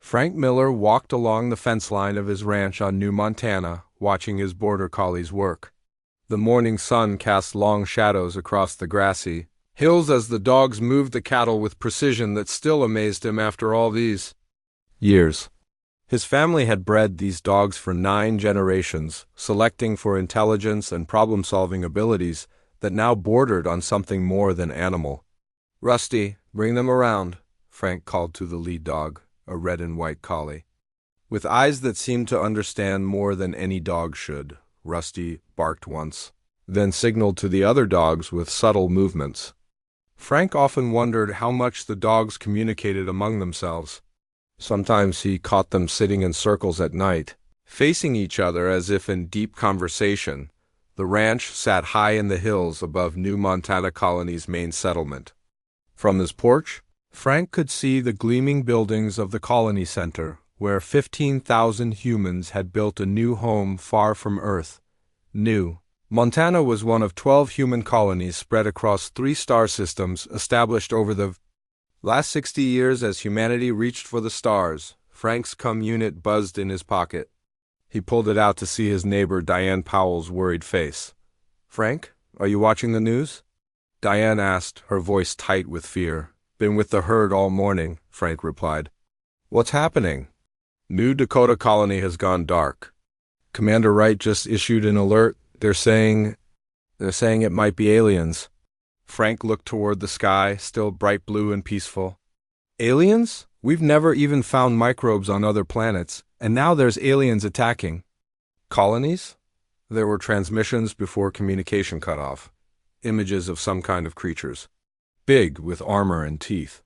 Frank Miller walked along the fence line of his ranch on New Montana, watching his border collies work. The morning sun cast long shadows across the grassy hills as the dogs moved the cattle with precision that still amazed him after all these years. His family had bred these dogs for 9 generations, selecting for intelligence and problem-solving abilities that now bordered on something more than animal. "Rusty, bring them around," Frank called to the lead dog, a red and white collie. With eyes that seemed to understand more than any dog should, Rusty barked once, then signaled to the other dogs with subtle movements. Frank often wondered how much the dogs communicated among themselves. Sometimes he caught them sitting in circles at night, facing each other as if in deep conversation. The ranch sat high in the hills above New Montana Colony's main settlement. From his porch, Frank could see the gleaming buildings of the Colony Center, where 15,000 humans had built a new home far from Earth. New Montana was one of 12 human colonies spread across 3 star systems established over the last 60 years. As humanity reached for the stars, Frank's cum unit buzzed in his pocket. He pulled it out to see his neighbor Diane Powell's worried face. "Frank, are you watching the news?" Diane asked, her voice tight with fear. "Been with the herd all morning," Frank replied. "What's happening?" "New Dakota colony has gone dark. Commander Wright just issued an alert. They're saying it might be aliens." Frank looked toward the sky, still bright blue and peaceful. "Aliens? We've never even found microbes on other planets, and now there's aliens attacking." "Colonies?" There were transmissions before communication cut off. Images of some kind of creatures. Big, with armor and teeth.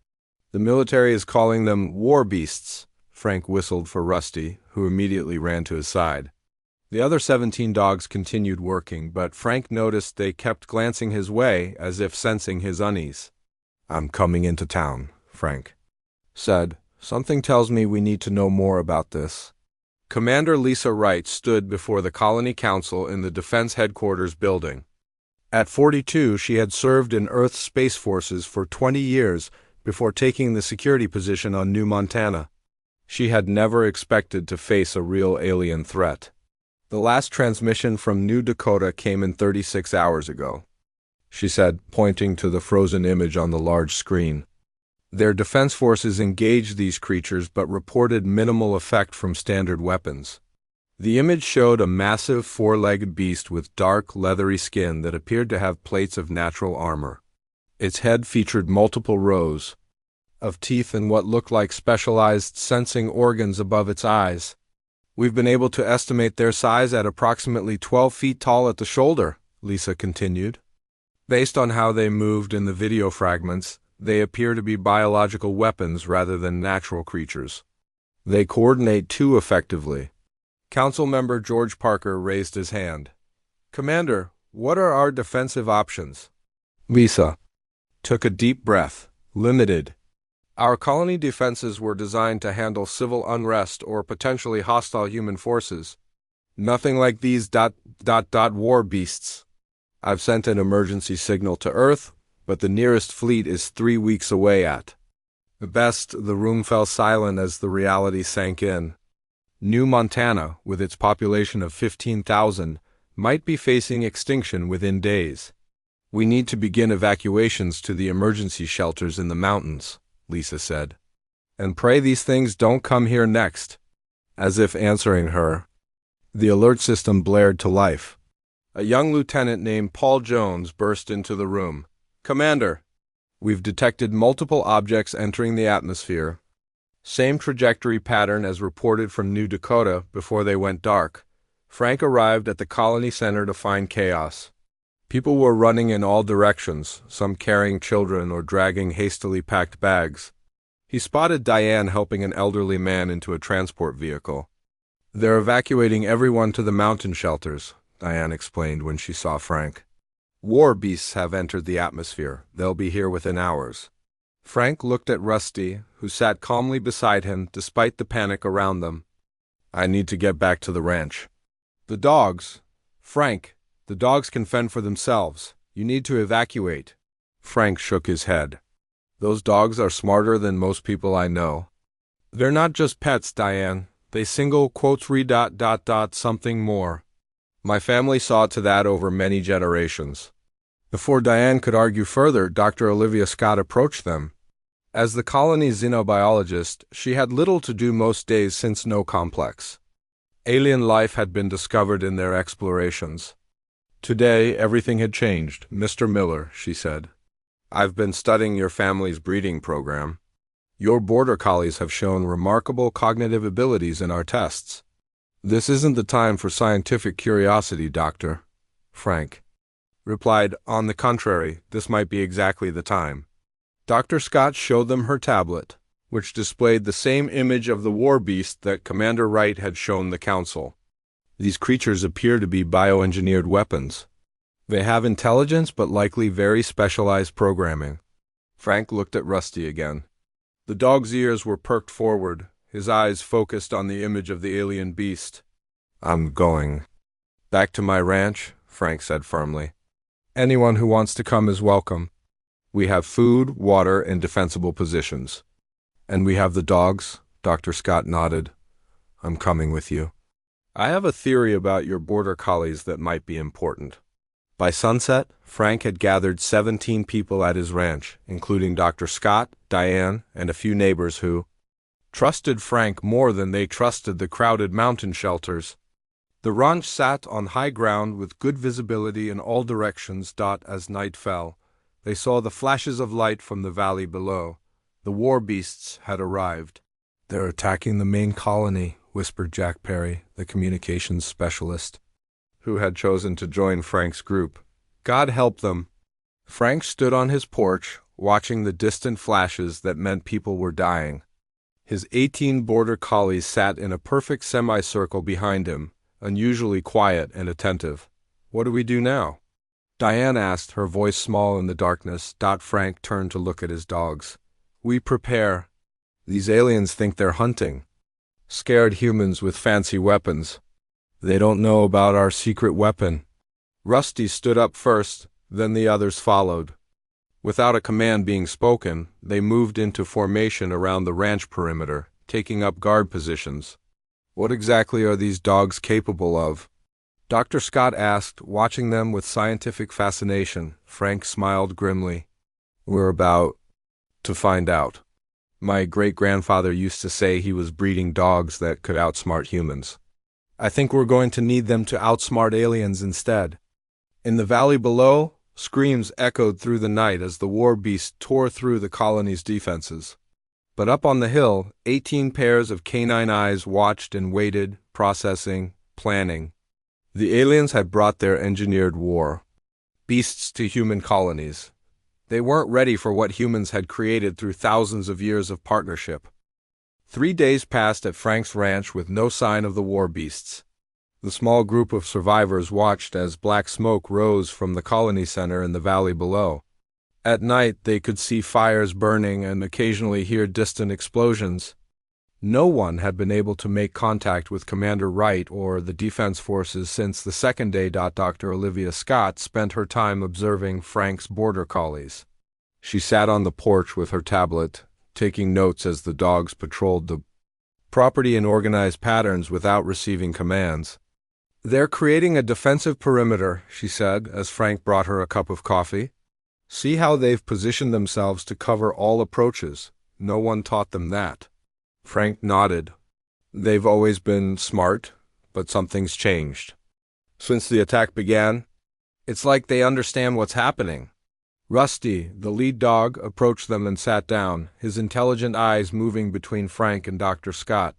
"The military is calling them war beasts," Frank whistled for Rusty, who immediately ran to his side. The other 17 dogs continued working, but Frank noticed they kept glancing his way as if sensing his unease. "I'm coming into town," Frank said. "Something tells me we need to know more about this." Commander Lisa Wright stood before the Colony Council in the Defense Headquarters building. At 42, she had served in Earth's Space Forces for 20 years before taking the security position on New Montana. She had never expected to face a real alien threat. "The last transmission from New Dakota came in 36 hours ago," she said, pointing to the frozen image on the large screen. Their defense forces engaged these creatures but reported minimal effect from standard weapons. The image showed a massive 4-legged beast with dark, leathery skin that appeared to have plates of natural armor. Its head featured multiple rows of teeth and what looked like specialized sensing organs above its eyes. "We've been able to estimate their size at approximately 12 feet tall at the shoulder," Lisa continued. "Based on how they moved in the video fragments, they appear to be biological weapons rather than natural creatures. They coordinate too effectively." Council member George Parker raised his hand. "Commander, what are our defensive options?" Lisa took a deep breath. "Limited. Our colony defenses were designed to handle civil unrest or potentially hostile human forces. Nothing like these ... war beasts. I've sent an emergency signal to Earth, but the nearest fleet is 3 weeks away at best." The room fell silent as the reality sank in. New Montana, with its population of 15,000, might be facing extinction within days. "We need to begin evacuations to the emergency shelters in the mountains," Lisa said. "And pray these things don't come here next." As if answering her, the alert system blared to life. A young lieutenant named Paul Jones burst into the room. "Commander, we've detected multiple objects entering the atmosphere. Same trajectory pattern as reported from New Dakota before they went dark." Frank arrived at the Colony Center to find chaos. People were running in all directions, some carrying children or dragging hastily packed bags. He spotted Diane helping an elderly man into a transport vehicle. "They're evacuating everyone to the mountain shelters," Diane explained when she saw Frank. "War beasts have entered the atmosphere. They'll be here within hours." Frank looked at Rusty, who sat calmly beside him despite the panic around them. "I need to get back to the ranch." "The dogs. Frank, the dogs can fend for themselves. You need to evacuate." Frank shook his head. "Those dogs are smarter than most people I know." They're not just pets, Diane. They single quotes re dot dot dot something more. My family saw to that over many generations. Before Diane could argue further, Dr. Olivia Scott approached them. As the colony's xenobiologist, she had little to do most days since no complex. Alien life had been discovered in their explorations. Today, everything had changed, Mr. Miller, she said. I've been studying your family's breeding program. Your border collies have shown remarkable cognitive abilities in our tests. This isn't the time for scientific curiosity, Doctor. Frank replied, on the contrary, this might be exactly the time. Dr. Scott showed them her tablet, which displayed the same image of the war beast that Commander Wright had shown the Council. These creatures appear to be bioengineered weapons. They have intelligence but likely very specialized programming. Frank looked at Rusty again. The dog's ears were perked forward, his eyes focused on the image of the alien beast. I'm going back to my ranch, Frank said firmly. Anyone who wants to come is welcome. We have food, water, and defensible positions. And we have the dogs, Dr. Scott nodded. I'm coming with you. I have a theory about your border collies that might be important. By sunset, Frank had gathered 17 people at his ranch, including Dr. Scott, Diane, and a few neighbors who trusted Frank more than they trusted the crowded mountain shelters. The ranch sat on high ground with good visibility in all directions. As night fell, they saw the flashes of light from the valley below. The war beasts had arrived. They're attacking the main colony, whispered Jack Perry, the communications specialist, who had chosen to join Frank's group. God help them. Frank stood on his porch, watching the distant flashes that meant people were dying. His 18 border collies sat in a perfect semicircle behind him, unusually quiet and attentive. What do we do now? Diane asked, her voice small in the darkness. Frank turned to look at his dogs. We prepare. These aliens think they're hunting. Scared humans with fancy weapons. They don't know about our secret weapon. Rusty stood up first, then the others followed. Without a command being spoken, they moved into formation around the ranch perimeter, taking up guard positions. What exactly are these dogs capable of? Dr. Scott asked, watching them with scientific fascination. Frank smiled grimly. We're about to find out. My great-grandfather used to say he was breeding dogs that could outsmart humans. I think we're going to need them to outsmart aliens instead. In the valley below, screams echoed through the night as the war beast tore through the colony's defenses. But up on the hill, 18 pairs of canine eyes watched and waited, processing, planning. The aliens had brought their engineered war beasts to human colonies. They weren't ready for what humans had created through thousands of years of partnership. 3 days passed at Frank's ranch with no sign of the war beasts. The small group of survivors watched as black smoke rose from the colony center in the valley below. At night, they could see fires burning and occasionally hear distant explosions. No one had been able to make contact with Commander Wright or the defense forces since the second day. Dr. Olivia Scott spent her time observing Frank's border collies. She sat on the porch with her tablet, taking notes as the dogs patrolled the property in organized patterns without receiving commands. They're creating a defensive perimeter, she said, as Frank brought her a cup of coffee. See how they've positioned themselves to cover all approaches. No one taught them that. Frank nodded. They've always been smart, but something's changed. Since the attack began, it's like they understand what's happening. Rusty, the lead dog, approached them and sat down, his intelligent eyes moving between Frank and Dr. Scott.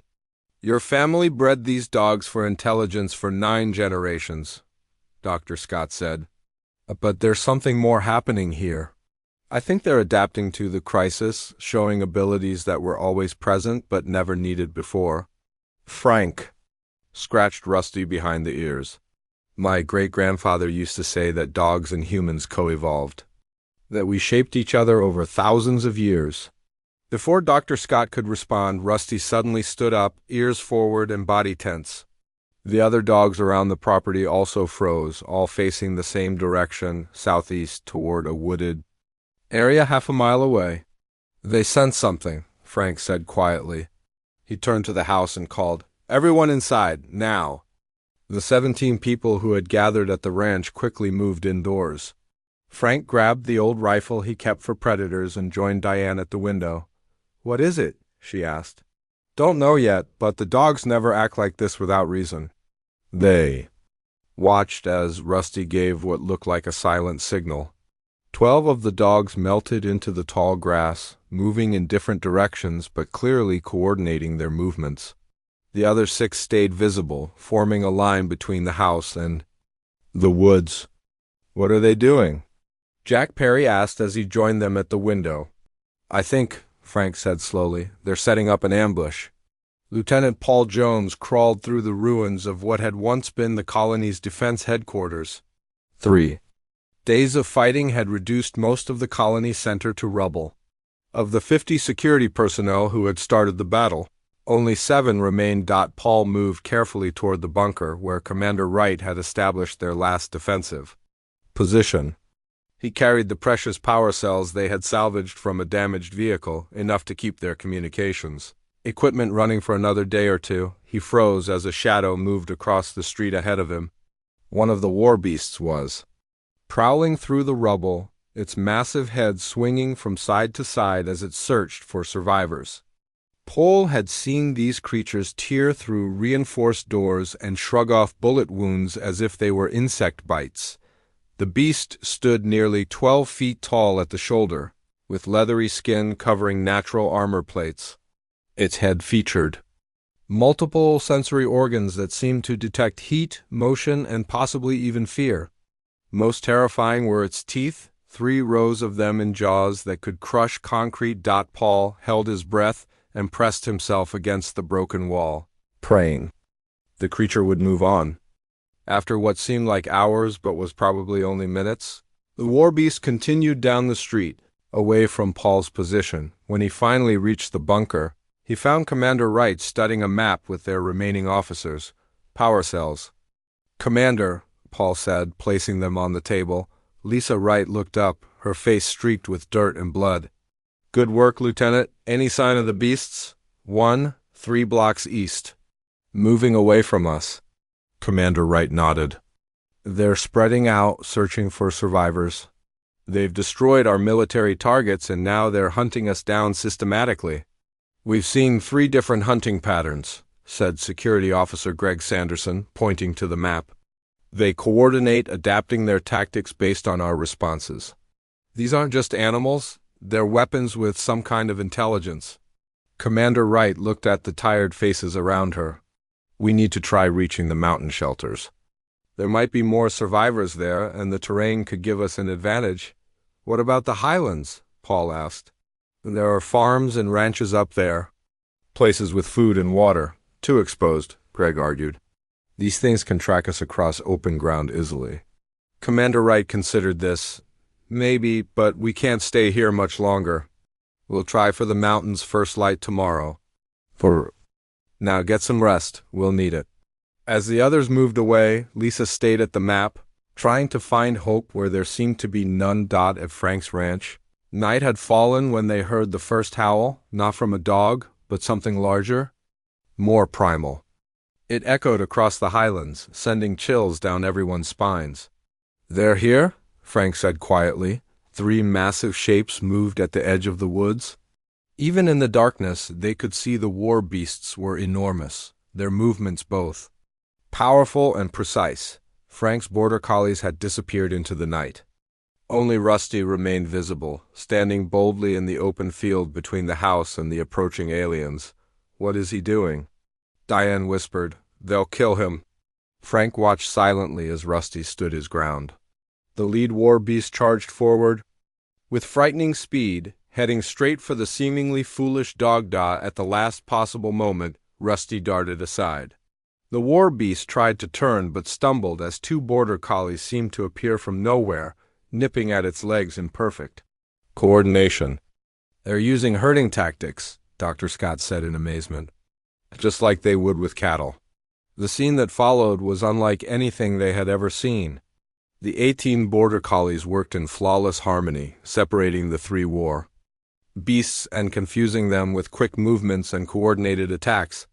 Your family bred these dogs for intelligence for 9 generations, Dr. Scott said. But there's something more happening here. I think they're adapting to the crisis, showing abilities that were always present but never needed before. Frank scratched Rusty behind the ears. My great-grandfather used to say that dogs and humans co-evolved, that we shaped each other over thousands of years. Before Dr. Scott could respond, Rusty suddenly stood up, ears forward and body tense. The other dogs around the property also froze, all facing the same direction, southeast, toward a wooded area half a mile away. They sensed something, Frank said quietly. He turned to the house and called, "Everyone inside, now!" The 17 people who had gathered at the ranch quickly moved indoors. Frank grabbed the old rifle he kept for predators and joined Diane at the window. "What is it?" she asked. "Don't know yet, but the dogs never act like this without reason." They watched as Rusty gave what looked like a silent signal. 12 of the dogs melted into the tall grass, moving in different directions but clearly coordinating their movements. The other 6 stayed visible, forming a line between the house and the woods. "What are they doing?" Jack Perry asked as he joined them at the window. "I think," Frank said slowly, "they're setting up an ambush." Lieutenant Paul Jones crawled through the ruins of what had once been the colony's defense headquarters. 3 days of fighting had reduced most of the colony center to rubble. Of the 50 security personnel who had started the battle, only 7 remained. Paul moved carefully toward the bunker where Commander Wright had established their last defensive position. He carried the precious power cells they had salvaged from a damaged vehicle, enough to keep their communications equipment running for another day or two. He froze as a shadow moved across the street ahead of him. One of the war beasts was prowling through the rubble, its massive head swinging from side to side as it searched for survivors. Paul had seen these creatures tear through reinforced doors and shrug off bullet wounds as if they were insect bites. The beast stood nearly 12 feet tall at the shoulder, with leathery skin covering natural armor plates. Its head featured multiple sensory organs that seemed to detect heat, motion, and possibly even fear. Most terrifying were its teeth, 3 rows of them in jaws that could crush concrete. Paul held his breath and pressed himself against the broken wall, praying the creature would move on. After what seemed like hours but was probably only minutes, the war beast continued down the street, away from Paul's position. When he finally reached the bunker, he found Commander Wright studying a map with their remaining officers. "Power cells." "Commander," Paul said, placing them on the table. Lisa Wright looked up, her face streaked with dirt and blood. "Good work, Lieutenant. Any sign of the beasts?" 1, 3 blocks east. "Moving away from us." Commander Wright nodded. "They're spreading out, searching for survivors. They've destroyed our military targets and now they're hunting us down systematically." "We've seen 3 different hunting patterns," said Security Officer Greg Sanderson, pointing to the map. "They coordinate, adapting their tactics based on our responses. These aren't just animals, they're weapons with some kind of intelligence." Commander Wright looked at the tired faces around her. "We need to try reaching the mountain shelters. There might be more survivors there, and the terrain could give us an advantage." "What about the highlands?" Paul asked. "There are farms and ranches up there. Places with food and water. Too exposed," Greg argued. "These things can track us across open ground easily." Commander Wright considered this. "Maybe, but we can't stay here much longer. We'll try for the mountains first light tomorrow. Now get some rest. We'll need it." As the others moved away, Lisa stayed at the map, trying to find hope where there seemed to be none. At Frank's ranch, night had fallen when they heard the first howl, not from a dog, but something larger, more primal. It echoed across the highlands, sending chills down everyone's spines. "They're here," Frank said quietly. 3 massive shapes moved at the edge of the woods. Even in the darkness, they could see the war beasts were enormous, their movements both powerful and precise. Frank's border collies had disappeared into the night. Only Rusty remained visible, standing boldly in the open field between the house and the approaching aliens. "What is he doing?" Diane whispered. "They'll kill him." Frank watched silently as Rusty stood his ground. The lead war beast charged forward with frightening speed, heading straight for the seemingly foolish dog. At the last possible moment, Rusty darted aside. The war beast tried to turn but stumbled as 2 border collies seemed to appear from nowhere, nipping at its legs in perfect coordination. "They're using herding tactics," Dr. Scott said in amazement. "Just like they would with cattle." The scene that followed was unlike anything they had ever seen. The 18 border collies worked in flawless harmony, separating the 3 war beasts and confusing them with quick movements and coordinated attacks.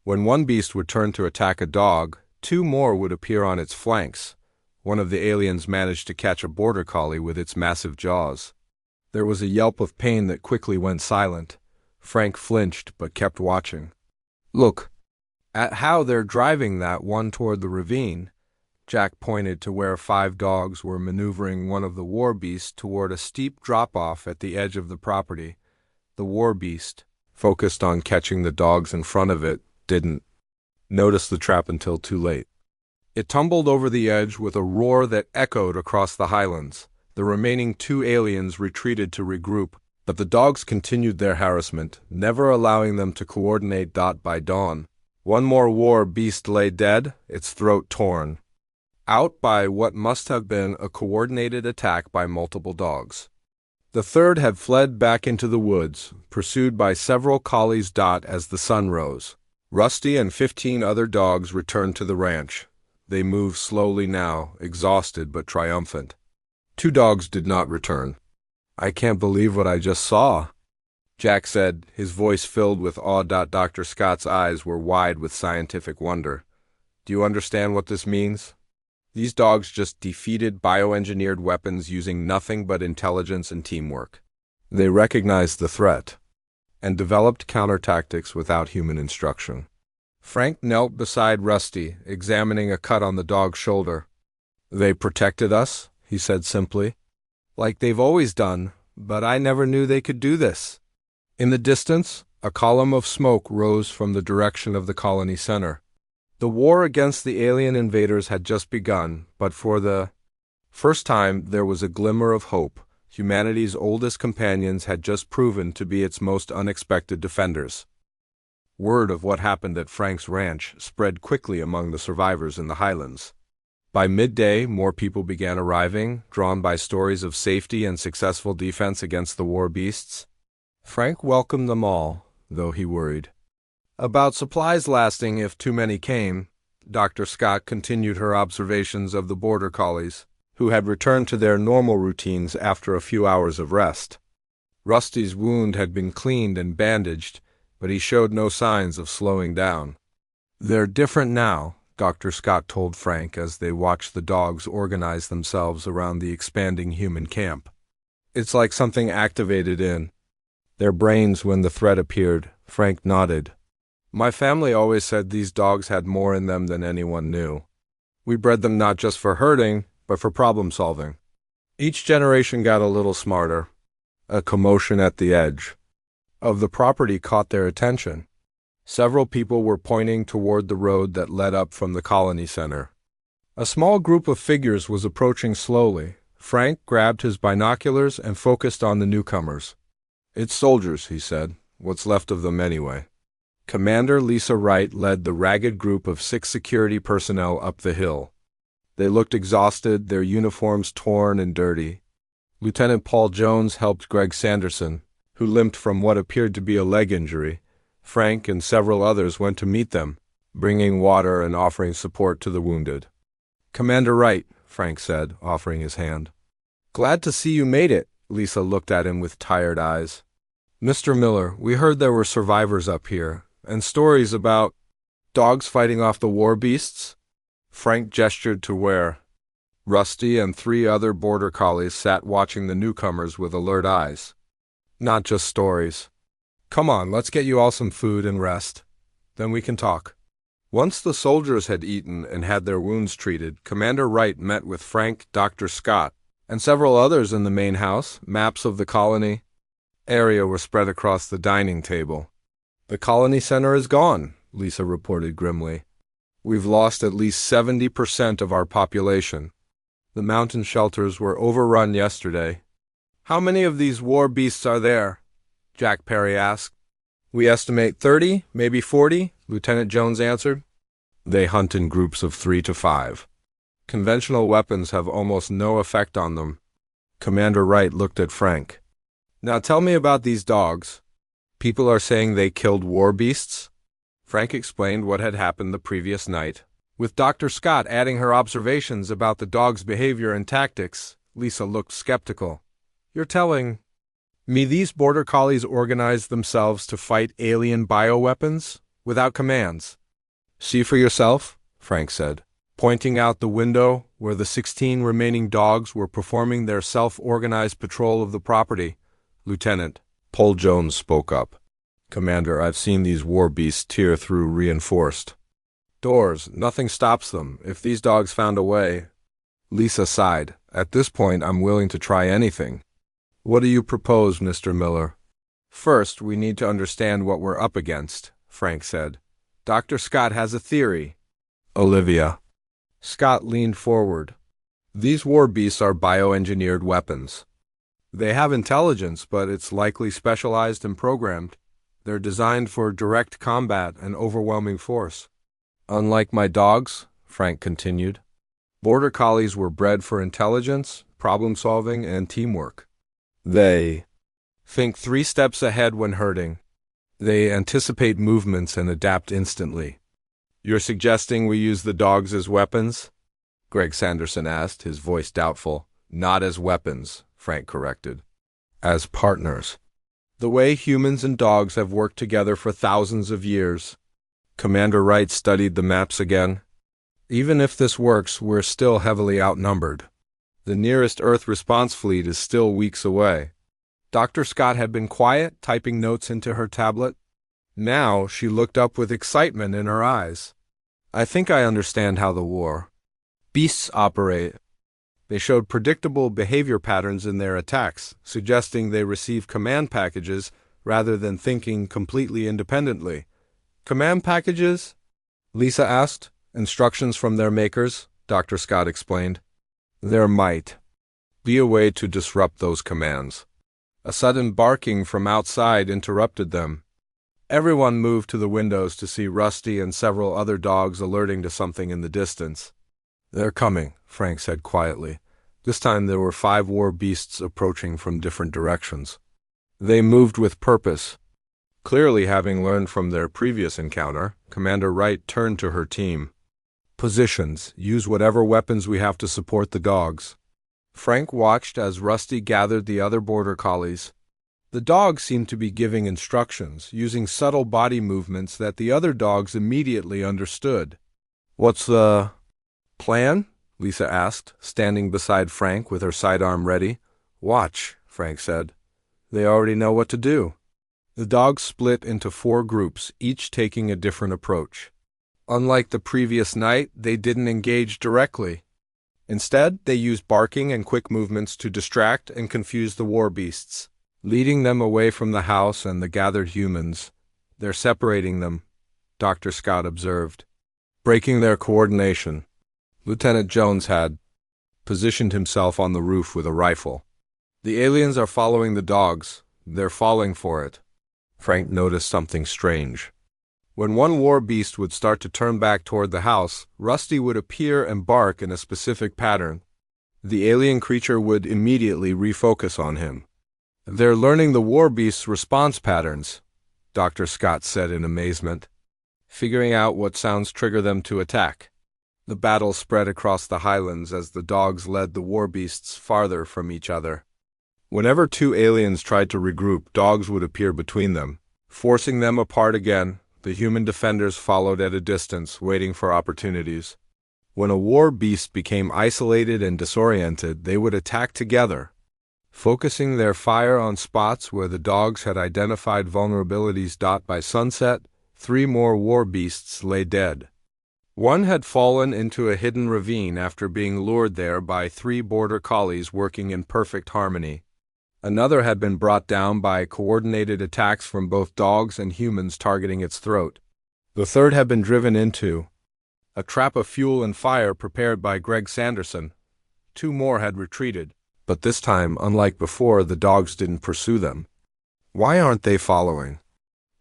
When one beast would turn to attack a dog, two more would appear on its flanks. One of the aliens managed to catch a border collie with its massive jaws. There was a yelp of pain that quickly went silent. Frank flinched but kept watching. "Look at how they're driving that one toward the ravine." Jack pointed to where 5 dogs were maneuvering one of the war beasts toward a steep drop-off at the edge of the property. The war beast, focused on catching the dogs in front of it, didn't notice the trap until too late. It tumbled over the edge with a roar that echoed across the highlands. The remaining 2 aliens retreated to regroup, but the dogs continued their harassment, never allowing them to coordinate. By dawn, one more war beast lay dead, its throat torn out by what must have been a coordinated attack by multiple dogs. The third had fled back into the woods, pursued by several collies. As the sun rose, Rusty and 15 other dogs returned to the ranch. They moved slowly now, exhausted but triumphant. 2 dogs did not return. "I can't believe what I just saw," Jack said, his voice filled with awe. Dr. Scott's eyes were wide with scientific wonder. "Do you understand what this means? These dogs just defeated bioengineered weapons using nothing but intelligence and teamwork. They recognized the threat and developed counter-tactics without human instruction." Frank knelt beside Rusty, examining a cut on the dog's shoulder. "They protected us," he said simply. "Like they've always done, but I never knew they could do this." In the distance, a column of smoke rose from the direction of the colony center. The war against the alien invaders had just begun, but for the first time there was a glimmer of hope. Humanity's oldest companions had just proven to be its most unexpected defenders. Word of what happened at Frank's ranch spread quickly among the survivors in the highlands. By midday, more people began arriving, drawn by stories of safety and successful defense against the war beasts. Frank welcomed them all, though he worried about supplies lasting if too many came. Dr. Scott continued her observations of the border collies, who had returned to their normal routines after a few hours of rest. Rusty's wound had been cleaned and bandaged, but he showed no signs of slowing down. "They're different now," Dr. Scott told Frank as they watched the dogs organize themselves around the expanding human camp. "It's like something activated in their brains when the threat appeared." Frank nodded. "My family always said these dogs had more in them than anyone knew. We bred them not just for herding, but for problem solving." Each generation got a little smarter. A commotion at the edge of the property caught their attention. Several people were pointing toward the road that led up from the colony center. A small group of figures was approaching slowly. Frank grabbed his binoculars and focused on the newcomers. "It's soldiers," he said. "What's left of them anyway." Commander Lisa Wright led the ragged group of 6 security personnel up the hill. They looked exhausted, their uniforms torn and dirty. Lieutenant Paul Jones helped Greg Sanderson, who limped from what appeared to be a leg injury. Frank and several others went to meet them, bringing water and offering support to the wounded. "Commander Wright," Frank said, offering his hand. "Glad to see you made it." Lisa looked at him with tired eyes. "Mr. Miller, we heard there were survivors up here, and stories about dogs fighting off the war beasts." Frank gestured to where Rusty and 3 other border collies sat watching the newcomers with alert eyes. "Not just stories. Come on, let's get you all some food and rest. Then we can talk." Once the soldiers had eaten and had their wounds treated, Commander Wright met with Frank, Dr. Scott, and several others in the main house. Maps of the colony area were spread across the dining table. "The colony center is gone," Lisa reported grimly. "We've lost at least 70% of our population. The mountain shelters were overrun yesterday." "How many of these war beasts are there?" Jack Perry asked. "We estimate 30, maybe 40, Lieutenant Jones answered. "They hunt in groups of 3 to 5. Conventional weapons have almost no effect on them." Commander Wright looked at Frank. "Now tell me about these dogs. People are saying they killed war beasts?" Frank explained what had happened the previous night, with Dr. Scott adding her observations about the dogs' behavior and tactics. Lisa looked skeptical. "You're telling These border collies organized themselves to fight alien bioweapons without commands. See for yourself, Frank said, pointing out the window where the 16 remaining dogs were performing their self-organized patrol of the property. Lieutenant Paul Jones spoke up. Commander, I've seen these war beasts tear through reinforced doors. Nothing stops them. If these dogs found a way. Lisa sighed. At this point, I'm willing to try anything. What do you propose, Mr. Miller? First, we need to understand what we're up against, Frank said. Dr. Scott has a theory. Olivia. Scott leaned forward. These war beasts are bioengineered weapons. They have intelligence, but it's likely specialized and programmed. They're designed for direct combat and overwhelming force. Unlike my dogs, Frank continued, border collies were bred for intelligence, problem-solving, and teamwork. They think 3 steps ahead when hurting. They anticipate movements and adapt instantly. You're suggesting we use the dogs as weapons? Greg Sanderson asked, his voice doubtful. Not as weapons, Frank corrected. As partners. The way humans and dogs have worked together for thousands of years. Commander Wright studied the maps again. Even if this works, we're still heavily outnumbered. The nearest Earth response fleet is still weeks away. Dr. Scott had been quiet, typing notes into her tablet. Now she looked up with excitement in her eyes. I think I understand how the war beasts operate. They showed predictable behavior patterns in their attacks, suggesting they receive command packages rather than thinking completely independently. Command packages? Lisa asked. Instructions from their makers, Dr. Scott explained. There might be a way to disrupt those commands. A sudden barking from outside interrupted them. Everyone moved to the windows to see Rusty and several other dogs alerting to something in the distance. They're coming, Frank said quietly. This time there were 5 war beasts approaching from different directions. They moved with purpose. Clearly having learned from their previous encounter, Commander Wright turned to her team. Positions. Use whatever weapons we have to support the dogs. Frank watched as Rusty gathered the other border collies. The dogs seemed to be giving instructions, using subtle body movements that the other dogs immediately understood. What's the plan? Lisa asked, standing beside Frank with her sidearm ready. Watch, Frank said. They already know what to do. The dogs split into 4 groups, each taking a different approach. Unlike the previous night, they didn't engage directly. Instead, they used barking and quick movements to distract and confuse the war beasts, leading them away from the house and the gathered humans. They're separating them, Dr. Scott observed, breaking their coordination. Lieutenant Jones had positioned himself on the roof with a rifle. The aliens are following the dogs. They're falling for it. Frank noticed something strange. When one war beast would start to turn back toward the house, Rusty would appear and bark in a specific pattern. The alien creature would immediately refocus on him. They're learning the war beast's response patterns, Dr. Scott said in amazement, figuring out what sounds trigger them to attack. The battle spread across the highlands as the dogs led the war beasts farther from each other. Whenever 2 aliens tried to regroup, dogs would appear between them, forcing them apart again. The human defenders followed at a distance, waiting for opportunities. When a war beast became isolated and disoriented, they would attack together, focusing their fire on spots where the dogs had identified vulnerabilities. By sunset, 3 more war beasts lay dead. One had fallen into a hidden ravine after being lured there by 3 border collies working in perfect harmony. Another had been brought down by coordinated attacks from both dogs and humans targeting its throat. The third had been driven into a trap of fuel and fire prepared by Greg Sanderson. 2 more had retreated, but this time, unlike before, the dogs didn't pursue them. Why aren't they following?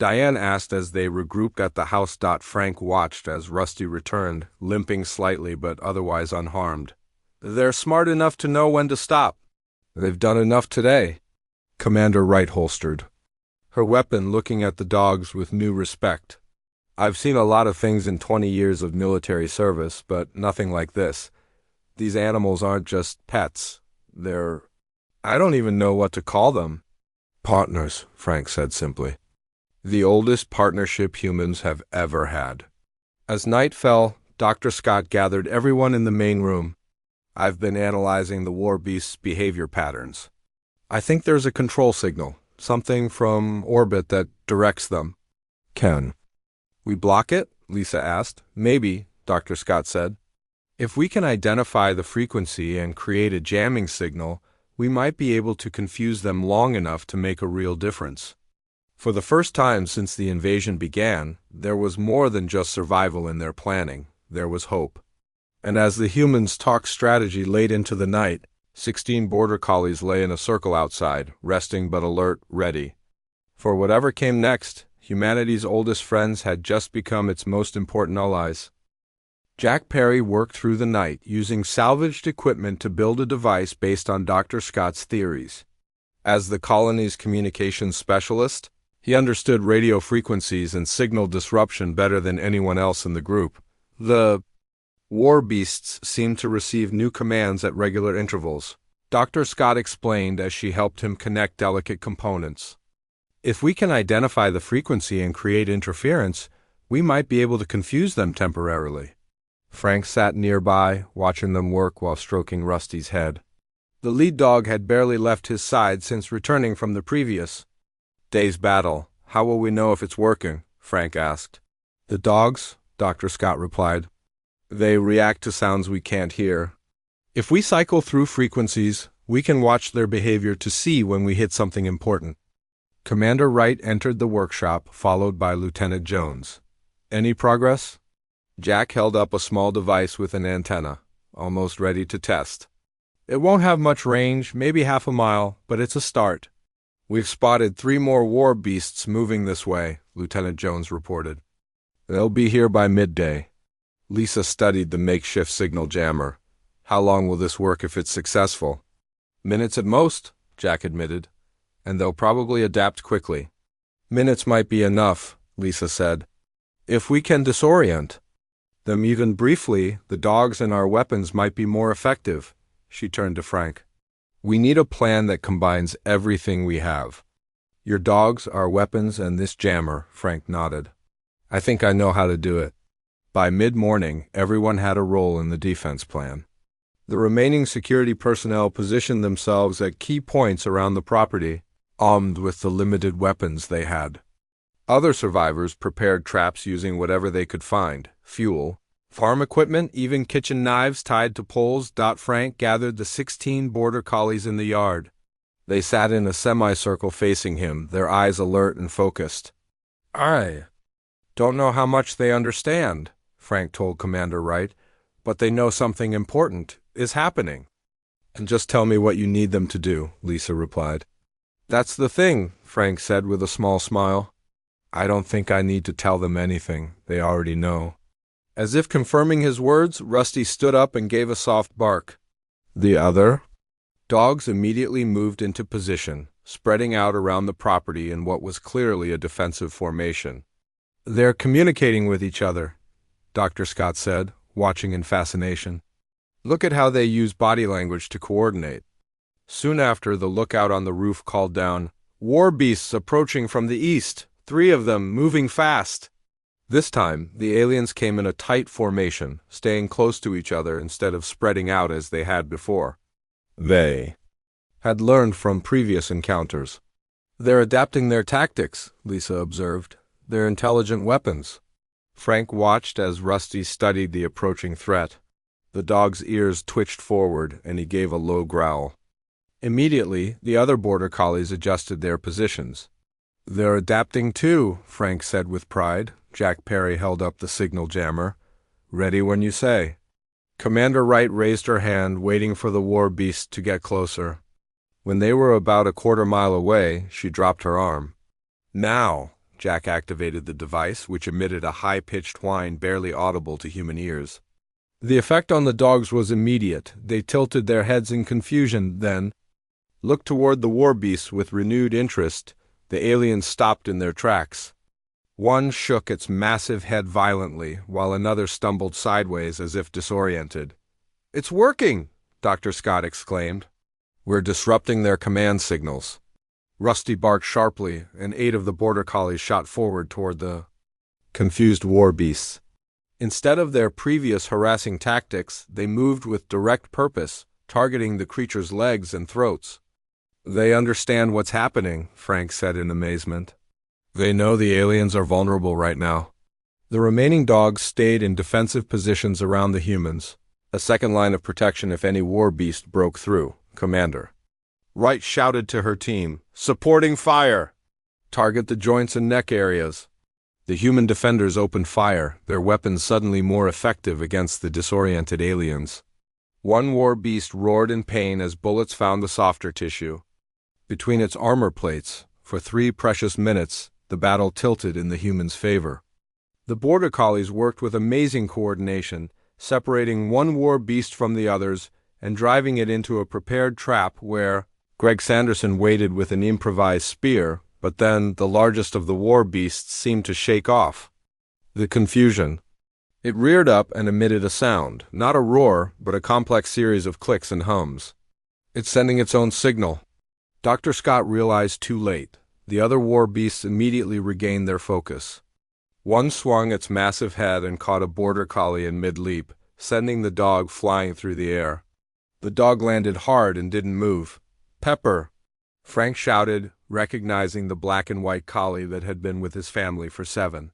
Diane asked as they regrouped at the house. Frank watched as Rusty returned, limping slightly but otherwise unharmed. They're smart enough to know when to stop. They've done enough today. Commander Wright holstered her weapon, looking at the dogs with new respect. I've seen a lot of things in 20 years of military service, but nothing like this. These animals aren't just pets. I don't even know what to call them. Partners, Frank said simply. The oldest partnership humans have ever had. As night fell, Dr. Scott gathered everyone in the main room. I've been analyzing the war beast's behavior patterns. I think there's a control signal, something from orbit that directs them. Can we block it? Lisa asked. Maybe, Dr. Scott said. If we can identify the frequency and create a jamming signal, we might be able to confuse them long enough to make a real difference. For the first time since the invasion began, there was more than just survival in their planning. There was hope. And as the humans talked strategy late into the night, 16 border collies lay in a circle outside, resting but alert, ready. For whatever came next, humanity's oldest friends had just become its most important allies. Jack Perry worked through the night, using salvaged equipment to build a device based on Dr. Scott's theories. As the colony's communications specialist, he understood radio frequencies and signal disruption better than anyone else in the group. The war beasts seemed to receive new commands at regular intervals, Dr. Scott explained as she helped him connect delicate components. If we can identify the frequency and create interference, we might be able to confuse them temporarily. Frank sat nearby, watching them work while stroking Rusty's head. The lead dog had barely left his side since returning from the previous day's battle. How will we know if it's working? Frank asked. The dogs, Dr. Scott replied. They react to sounds we can't hear. If we cycle through frequencies, we can watch their behavior to see when we hit something important. Commander Wright entered the workshop, followed by Lieutenant Jones. Any progress? Jack held up a small device with an antenna, almost ready to test. It won't have much range, maybe half a mile, but it's a start. We've spotted 3 more war beasts moving this way, Lieutenant Jones reported. They'll be here by midday. Lisa studied the makeshift signal jammer. How long will this work if it's successful? Minutes at most, Jack admitted, and they'll probably adapt quickly. Minutes might be enough, Lisa said. If we can disorient them even briefly, the dogs and our weapons might be more effective. She turned to Frank. We need a plan that combines everything we have. Your dogs, our weapons, and this jammer, Frank nodded. I think I know how to do it. By mid-morning, everyone had a role in the defense plan. The remaining security personnel positioned themselves at key points around the property, armed with the limited weapons they had. Other survivors prepared traps using whatever they could find, fuel, farm equipment, even kitchen knives tied to poles. Frank gathered the 16 border collies in the yard. They sat in a semicircle facing him, their eyes alert and focused. I don't know how much they understand, Frank told Commander Wright, but they know something important is happening. And just tell me what you need them to do, Lisa replied. That's the thing, Frank said with a small smile. I don't think I need to tell them anything. They already know. As if confirming his words, Rusty stood up and gave a soft bark. The other dogs immediately moved into position, spreading out around the property in what was clearly a defensive formation. They're communicating with each other, Dr. Scott said, watching in fascination. Look at how they use body language to coordinate. Soon after, the lookout on the roof called down, War beasts approaching from the east, 3 of them moving fast. This time, the aliens came in a tight formation, staying close to each other instead of spreading out as they had before. They had learned from previous encounters. They're adapting their tactics, Lisa observed. They're intelligent weapons. Frank watched as Rusty studied the approaching threat. The dog's ears twitched forward, and he gave a low growl. Immediately, the other border collies adjusted their positions. They're adapting too, Frank said with pride. Jack Perry held up the signal jammer. Ready when you say. Commander Wright raised her hand, waiting for the war beast to get closer. When they were about a quarter mile away, she dropped her arm. Now, Jack activated the device, which emitted a high-pitched whine barely audible to human ears. The effect on the dogs was immediate. They tilted their heads in confusion, then looked toward the war beast with renewed interest. The aliens stopped in their tracks. One shook its massive head violently, while another stumbled sideways as if disoriented. It's working, Dr. Scott exclaimed. We're disrupting their command signals. Rusty barked sharply, and 8 of the border collies shot forward toward the confused war beasts. Instead of their previous harassing tactics, they moved with direct purpose, targeting the creatures' legs and throats. "They understand what's happening," Frank said in amazement. "They know the aliens are vulnerable right now." The remaining dogs stayed in defensive positions around the humans, a second line of protection if any war beast broke through. Commander Wright shouted to her team, "Supporting fire! Target the joints and neck areas." The human defenders opened fire, their weapons suddenly more effective against the disoriented aliens. One war beast roared in pain as bullets found the softer tissue. Between its armor plates, for 3 precious minutes, the battle tilted in the humans' favor. The border collies worked with amazing coordination, separating one war beast from the others and driving it into a prepared trap where Greg Sanderson waited with an improvised spear, but then the largest of the war beasts seemed to shake off the confusion. It reared up and emitted a sound, not a roar, but a complex series of clicks and hums. "It's sending its own signal." Dr. Scott realized too late. The other war beasts immediately regained their focus. One swung its massive head and caught a border collie in mid-leap, sending the dog flying through the air. The dog landed hard and didn't move. "Pepper!" Frank shouted, recognizing the black and white collie that had been with his family for 7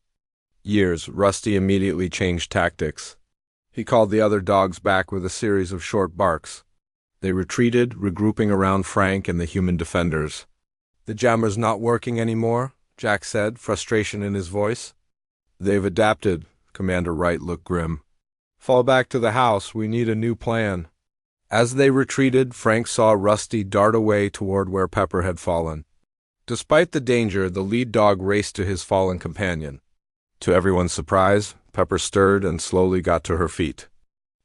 years. Rusty immediately changed tactics. He called the other dogs back with a series of short barks. They retreated, regrouping around Frank and the human defenders. "The jammer's not working anymore," Jack said, frustration in his voice. "They've adapted." Commander Wright looked grim. "Fall back to the house. We need a new plan." As they retreated, Frank saw Rusty dart away toward where Pepper had fallen. Despite the danger, the lead dog raced to his fallen companion. To everyone's surprise, Pepper stirred and slowly got to her feet.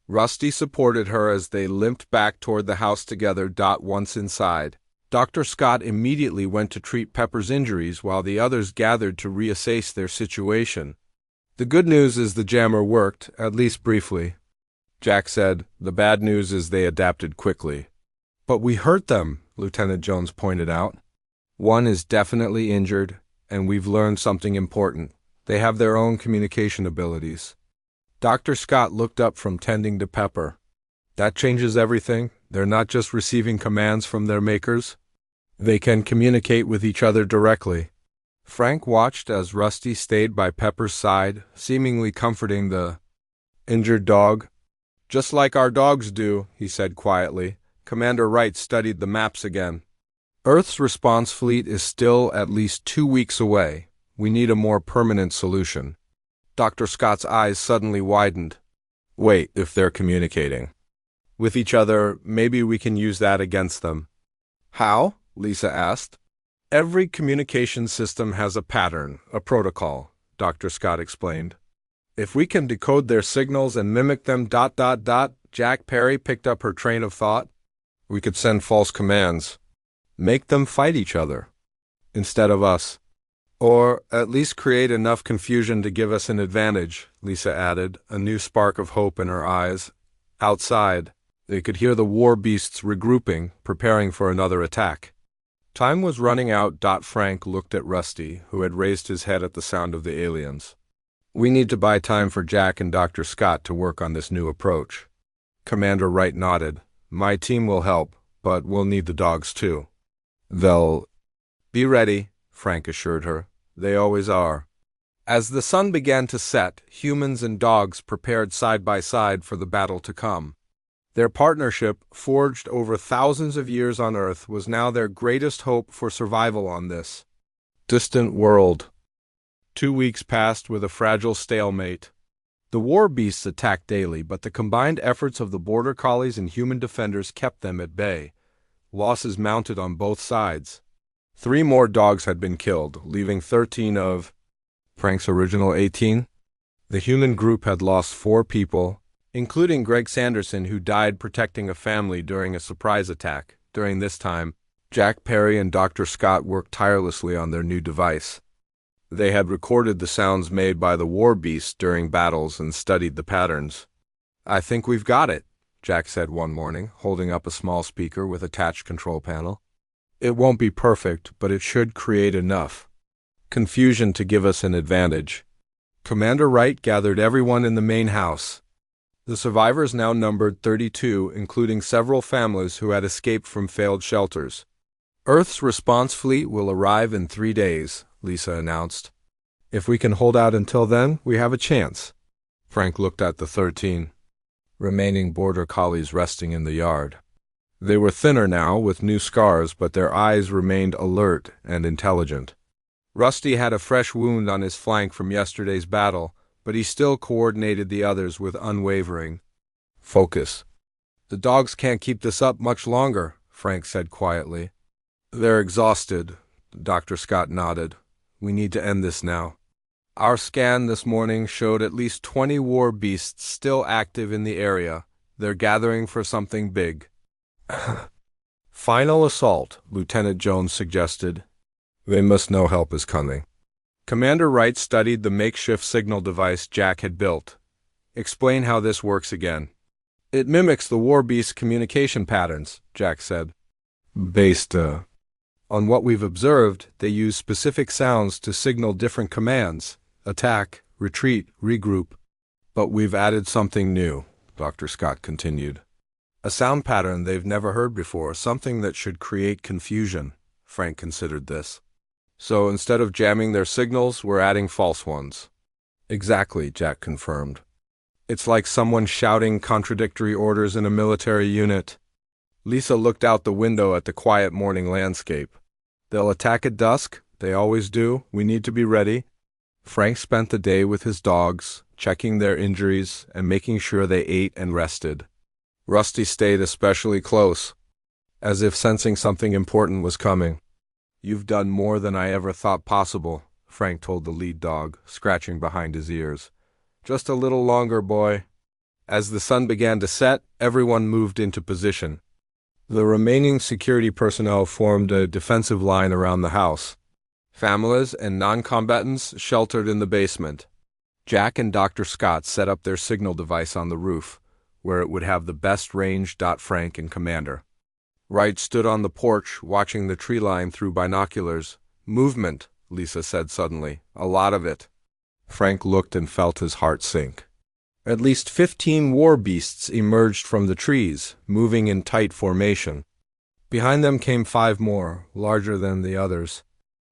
Rusty supported her as they limped back toward the house together. Once inside, Dr. Scott immediately went to treat Pepper's injuries while the others gathered to reassess their situation. "The good news is the jammer worked, at least briefly," Jack said. "The bad news is they adapted quickly." "But we hurt them," Lieutenant Jones pointed out. "One is definitely injured, and we've learned something important. They have their own communication abilities." Dr. Scott looked up from tending to Pepper. "That changes everything. They're not just receiving commands from their makers. They can communicate with each other directly." Frank watched as Rusty stayed by Pepper's side, seemingly comforting the injured dog. "Just like our dogs do," he said quietly. Commander Wright studied the maps again. "Earth's response fleet is still at least 2 weeks away. We need a more permanent solution." Dr. Scott's eyes suddenly widened. "Wait, if they're communicating with each other, maybe we can use that against them." "How?" Lisa asked. "Every communication system has a pattern, a protocol," Dr. Scott explained. "If we can decode their signals and mimic them... Jack Perry picked up her train of thought. "We could send false commands. Make them fight each other instead of us. Or at least create enough confusion to give us an advantage," Lisa added, a new spark of hope in her eyes. Outside, they could hear the war beasts regrouping, preparing for another attack. Time was running out. Frank looked at Rusty, who had raised his head at the sound of the aliens. "We need to buy time for Jack and Dr. Scott to work on this new approach." Commander Wright nodded. "My team will help, but we'll need the dogs too." "They'll be ready," Frank assured her. "They always are." As the sun began to set, humans and dogs prepared side by side for the battle to come. Their partnership, forged over thousands of years on Earth, was now their greatest hope for survival on this distant world. 2 weeks passed with a fragile stalemate. The war beasts attacked daily, but the combined efforts of the border collies and human defenders kept them at bay. Losses mounted on both sides. 3 more dogs had been killed, leaving 13 of Frank's original 18. The human group had lost 4 people, including Greg Sanderson, who died protecting a family during a surprise attack. During this time, Jack Perry and Dr. Scott worked tirelessly on their new device. They had recorded the sounds made by the war beasts during battles and studied the patterns. "I think we've got it," Jack said one morning, holding up a small speaker with attached control panel. It won't be perfect, but it should create enough confusion to give us an advantage. Commander Wright gathered everyone in the main house. The survivors now numbered 32, including several families who had escaped from failed shelters. Earth's response fleet will arrive in 3 days, Lisa announced. If we can hold out until then, we have a chance. Frank looked at the 13 remaining border collies resting in the yard. They were thinner now, with new scars, but their eyes remained alert and intelligent. Rusty had a fresh wound on his flank from yesterday's battle, but he still coordinated the others with unwavering focus. The dogs can't keep this up much longer, Frank said quietly. They're exhausted, Dr. Scott nodded. We need to end this now. Our scan this morning showed at least 20 war beasts still active in the area. They're gathering for something big. Final assault, Lieutenant Jones suggested. They must know help is coming. Commander Wright studied the makeshift signal device Jack had built. Explain how this works again. It mimics the war beast's communication patterns, Jack said. Based on what we've observed, they use specific sounds to signal different commands: attack, retreat, regroup. But we've added something new, Dr. Scott continued. A sound pattern they've never heard before, something that should create confusion. Frank considered this. So instead of jamming their signals, we're adding false ones. Exactly, Jack confirmed. It's like someone shouting contradictory orders in a military unit. Lisa looked out the window at the quiet morning landscape. They'll attack at dusk. They always do. We need to be ready. Frank spent the day with his dogs, checking their injuries and making sure they ate and rested. Rusty stayed especially close, as if sensing something important was coming. You've done more than I ever thought possible, Frank told the lead dog, scratching behind his ears. Just a little longer, boy. As the sun began to set, everyone moved into position. The remaining security personnel formed a defensive line around the house. Families and non-combatants sheltered in the basement. Jack and Dr. Scott set up their signal device on the roof, where it would have the best range. Frank and Commander Wright stood on the porch, watching the tree line through binoculars. Movement, Lisa said suddenly. A lot of it. Frank looked and felt his heart sink. At least 15 war beasts emerged from the trees, moving in tight formation. Behind them came 5 more, larger than the others.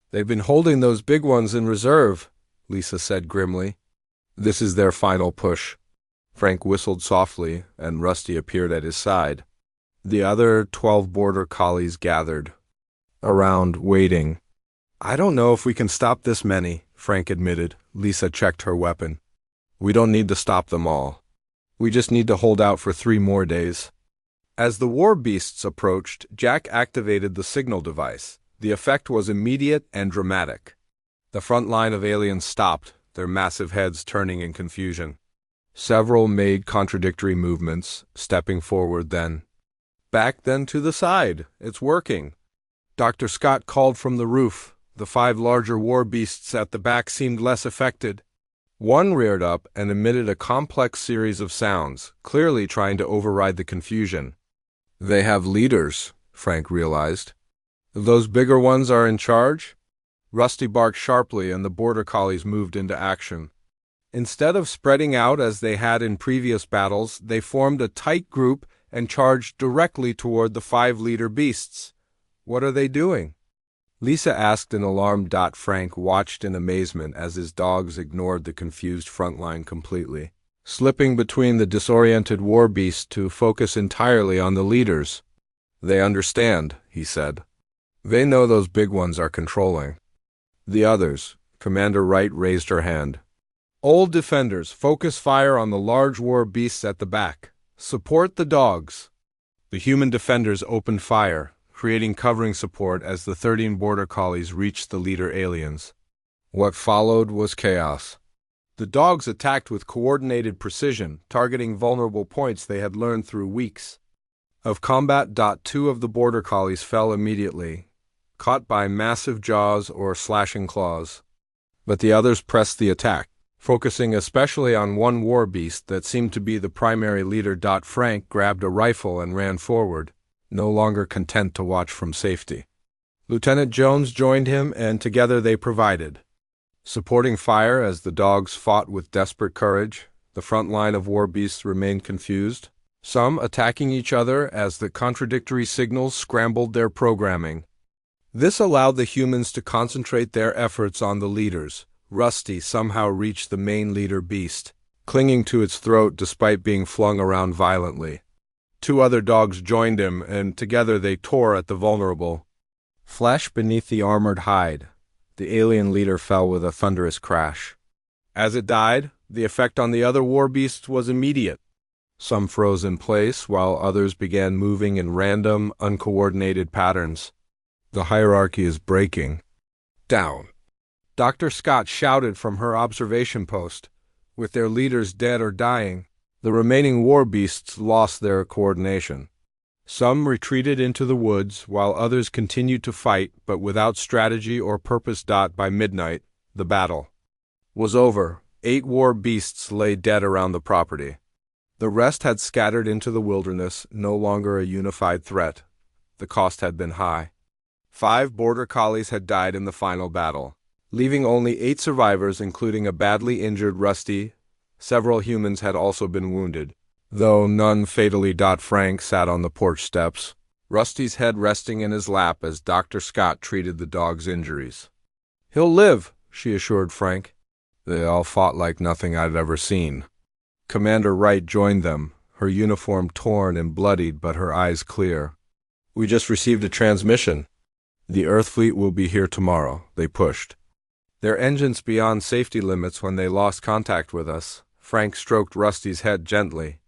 They've been holding those big ones in reserve, Lisa said grimly. This is their final push. Frank whistled softly, and Rusty appeared at his side. The other 12 border collies gathered around, waiting. I don't know if we can stop this many, Frank admitted. Lisa checked her weapon. We don't need to stop them all. We just need to hold out for 3 more days. As the war beasts approached, Jack activated the signal device. The effect was immediate and dramatic. The front line of aliens stopped, their massive heads turning in confusion. Several made contradictory movements, stepping forward then back, then to the side. It's working. Dr. Scott called from the roof. The 5 larger war beasts at the back seemed less affected. One reared up and emitted a complex series of sounds, clearly trying to override the confusion. They have leaders, Frank realized. Those bigger ones are in charge? Rusty barked sharply, and the border collies moved into action. Instead of spreading out as they had in previous battles, they formed a tight group and charged directly toward the 5 leader beasts. What are they doing? Lisa asked in alarm. Frank watched in amazement as his dogs ignored the confused front line completely, slipping between the disoriented war beasts to focus entirely on the leaders. They understand, he said. They know those big ones are controlling. The others, Commander Wright raised her hand. Old defenders, focus fire on the large war beasts at the back. Support the dogs. The human defenders opened fire, creating covering support as the 13 border collies reached the leader aliens. What followed was chaos. The dogs attacked with coordinated precision, targeting vulnerable points they had learned through weeks of combat. 2 of the border collies fell immediately, caught by massive jaws or slashing claws. But the others pressed the attack, focusing especially on one war beast that seemed to be the primary leader. Frank grabbed a rifle and ran forward, no longer content to watch from safety. Lieutenant Jones joined him, and together they provided supporting fire as the dogs fought with desperate courage. The front line of war beasts remained confused, some attacking each other as the contradictory signals scrambled their programming. This allowed the humans to concentrate their efforts on the leaders. Rusty somehow reached the main leader beast, clinging to its throat despite being flung around violently. Two other dogs joined him, and together they tore at the vulnerable. Flesh beneath the armored hide. The alien leader fell with a thunderous crash. As it died, the effect on the other war beasts was immediate. Some froze in place, while others began moving in random, uncoordinated patterns. The hierarchy is breaking. Down. Dr. Scott shouted from her observation post. With their leaders dead or dying, the remaining war beasts lost their coordination. Some retreated into the woods, while others continued to fight, but without strategy or purpose. By midnight, the battle was over. 8 war beasts lay dead around the property. The rest had scattered into the wilderness, no longer a unified threat. The cost had been high. 5 border collies had died in the final battle, leaving only 8 survivors, including a badly injured Rusty. Several humans had also been wounded, though none fatally. Frank sat on the porch steps, Rusty's head resting in his lap as Dr. Scott treated the dog's injuries. "He'll live," she assured Frank. They all fought like nothing I'd ever seen. Commander Wright joined them, her uniform torn and bloodied but her eyes clear. "We just received a transmission. The Earth fleet will be here tomorrow," they pushed. "Their engines beyond safety limits when they lost contact with us." Frank stroked Rusty's head gently.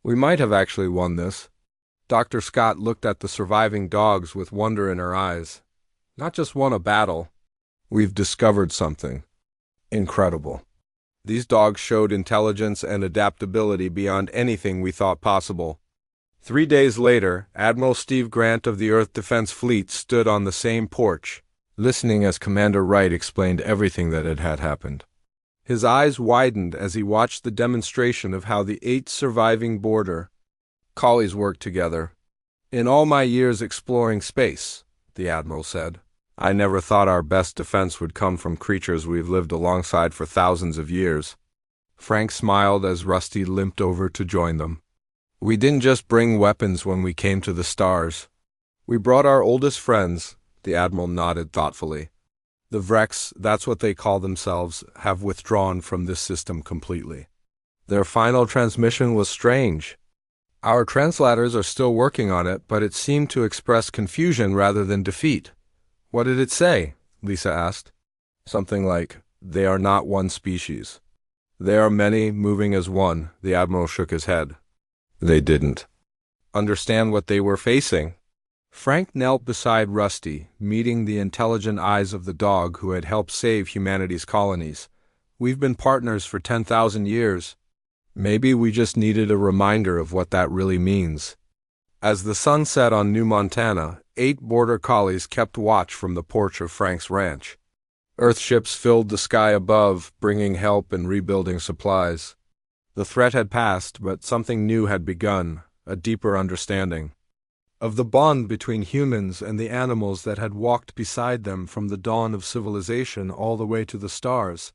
"We might have actually won this." Dr. Scott looked at the surviving dogs with wonder in her eyes. "Not just won a battle. We've discovered something incredible." These dogs showed intelligence and adaptability beyond anything we thought possible. 3 days later, Admiral Steve Grant of the Earth Defense Fleet stood on the same porch, listening as Commander Wright explained everything that had happened. His eyes widened as he watched the demonstration of how the 8 surviving border collies worked together. "In all my years exploring space," the Admiral said, "I never thought our best defense would come from creatures we've lived alongside for thousands of years." Frank smiled as Rusty limped over to join them. "We didn't just bring weapons when we came to the stars. We brought our oldest friends," the Admiral nodded thoughtfully. "The Vrex, that's what they call themselves, have withdrawn from this system completely. Their final transmission was strange. Our translators are still working on it, but it seemed to express confusion rather than defeat." "What did it say?" Lisa asked. "Something like, 'They are not one species. They are many, moving as one.'" The Admiral shook his head. "They didn't understand what they were facing." Frank knelt beside Rusty, meeting the intelligent eyes of the dog who had helped save humanity's colonies. "We've been partners for 10,000 years. Maybe we just needed a reminder of what that really means." As the sun set on New Montana, 8 border collies kept watch from the porch of Frank's ranch. Earthships filled the sky above, bringing help and rebuilding supplies. The threat had passed, but something new had begun, a deeper understanding of the bond between humans and the animals that had walked beside them from the dawn of civilization all the way to the stars.